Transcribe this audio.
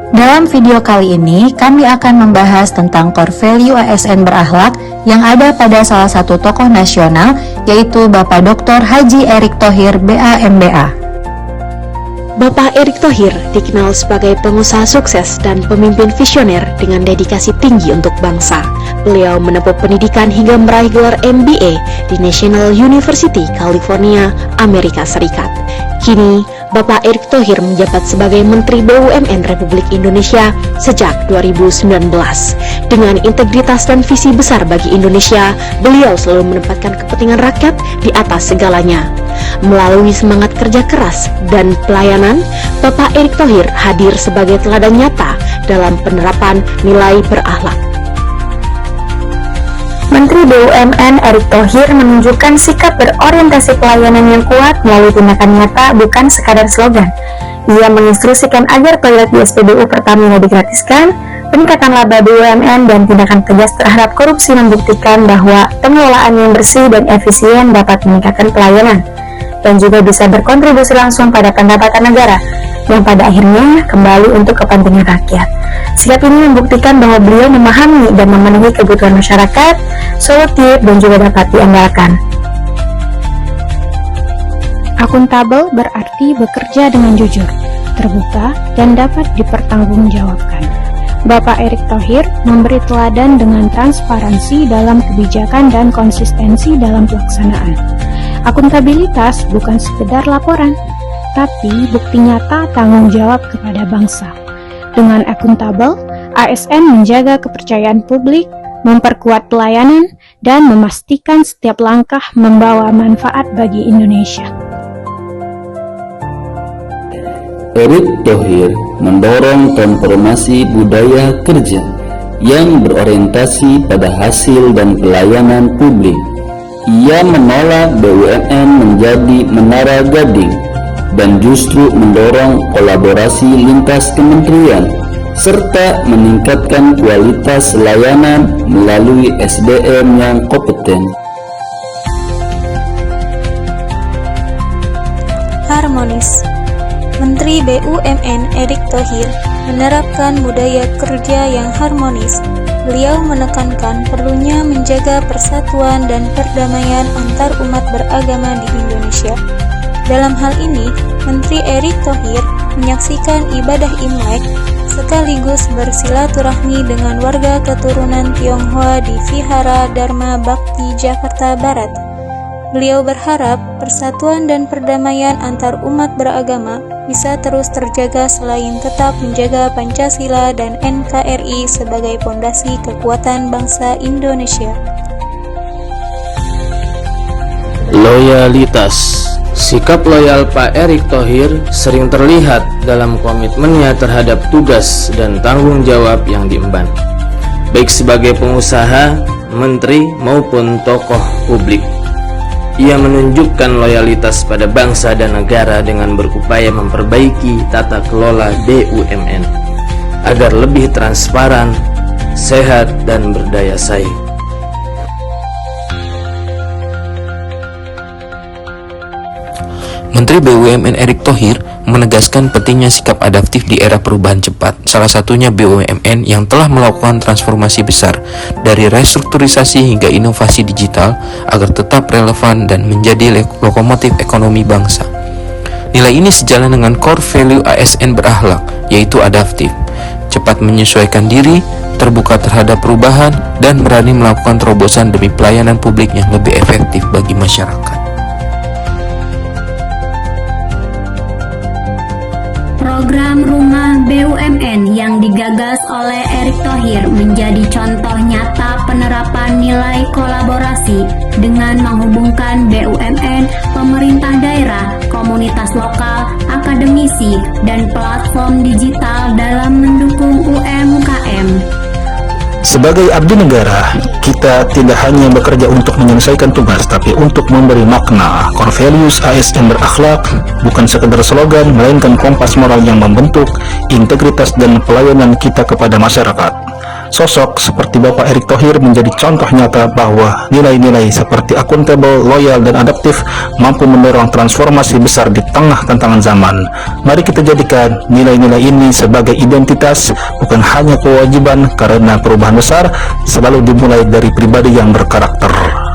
Dalam video kali ini, kami akan membahas tentang core value ASN berakhlak yang ada pada salah satu tokoh nasional, yaitu Bapak Dr. Haji Erick Thohir, BA/MBA. Bapak Erick Thohir dikenal sebagai pengusaha sukses dan pemimpin visioner dengan dedikasi tinggi untuk bangsa. Beliau menempuh pendidikan hingga meraih gelar MBA di National University, California, Amerika Serikat. Kini, Bapak Erick Thohir menjabat sebagai Menteri BUMN Republik Indonesia sejak 2019. Dengan integritas dan visi besar bagi Indonesia, beliau selalu menempatkan kepentingan rakyat di atas segalanya. Melalui semangat kerja keras dan pelayanan, Bapak Erick Thohir hadir sebagai teladan nyata dalam penerapan nilai berakhlak. Menteri BUMN Erick Thohir menunjukkan sikap berorientasi pelayanan yang kuat melalui tindakan nyata, bukan sekadar slogan. Ia menginstruksikan agar toilet di SPBU Pertamina digratiskan, peningkatan laba BUMN dan tindakan tegas terhadap korupsi membuktikan bahwa pengelolaan yang bersih dan efisien dapat meningkatkan pelayanan dan juga bisa berkontribusi langsung pada pendapatan negara yang pada akhirnya kembali untuk kepentingan rakyat. Sikap ini membuktikan bahwa beliau memahami dan memenuhi kebutuhan masyarakat, solutif dan juga dapat diandalkan. Akuntabel berarti bekerja dengan jujur, terbuka, dan dapat dipertanggungjawabkan. Bapak Erick Thohir memberi teladan dengan transparansi dalam kebijakan dan konsistensi dalam pelaksanaan. Akuntabilitas bukan sekedar laporan, tapi bukti nyata tanggung jawab kepada bangsa. Dengan akuntabel, ASN menjaga kepercayaan publik, memperkuat pelayanan, dan memastikan setiap langkah membawa manfaat bagi Indonesia. Erick Thohir mendorong transformasi budaya kerja yang berorientasi pada hasil dan pelayanan publik. Ia menolak BUMN menjadi menara gading dan justru mendorong kolaborasi lintas kementerian serta meningkatkan kualitas layanan melalui SDM yang kompeten. Harmonis. Menteri BUMN Erick Thohir menerapkan budaya kerja yang harmonis. Beliau menekankan perlunya menjaga persatuan dan perdamaian antar umat beragama di Indonesia. Dalam hal ini, Menteri Erick Thohir menyaksikan ibadah Imlek sekaligus bersilaturahmi dengan warga keturunan Tionghoa di Vihara Dharma Bhakti, Jakarta Barat. Beliau berharap persatuan dan perdamaian antar umat beragama bisa terus terjaga selain tetap menjaga Pancasila dan NKRI sebagai pondasi kekuatan bangsa Indonesia. Loyalitas. Sikap loyal Pak Erick Thohir sering terlihat dalam komitmennya terhadap tugas dan tanggung jawab yang diemban, baik sebagai pengusaha, menteri maupun tokoh publik. Ia menunjukkan loyalitas pada bangsa dan negara dengan berupaya memperbaiki tata kelola BUMN agar lebih transparan, sehat, dan berdaya saing. Menteri BUMN Erick Thohir menegaskan pentingnya sikap adaptif di era perubahan cepat, salah satunya BUMN yang telah melakukan transformasi besar dari restrukturisasi hingga inovasi digital agar tetap relevan dan menjadi lokomotif ekonomi bangsa. Nilai ini sejalan dengan core value ASN berakhlak, yaitu adaptif, cepat menyesuaikan diri, terbuka terhadap perubahan, dan berani melakukan terobosan demi pelayanan publik yang lebih efektif bagi masyarakat. Program Rumah BUMN yang digagas oleh Erick Thohir menjadi contoh nyata penerapan nilai kolaborasi dengan menghubungkan BUMN, pemerintah daerah, komunitas lokal, akademisi, dan platform digital dalam mendukung UMKM. Sebagai abdi negara, kita tidak hanya bekerja untuk menyelesaikan tugas, tapi untuk memberi makna. Core values ASN berakhlak bukan sekedar slogan, melainkan kompas moral yang membentuk integritas dan pelayanan kita kepada masyarakat. Sosok seperti Bapak Erick Thohir menjadi contoh nyata bahwa nilai-nilai seperti akuntabel, loyal, dan adaptif mampu mendorong transformasi besar di tengah tantangan zaman. Mari kita jadikan nilai-nilai ini sebagai identitas, bukan hanya kewajiban, karena perubahan besar selalu dimulai dari pribadi yang berkarakter.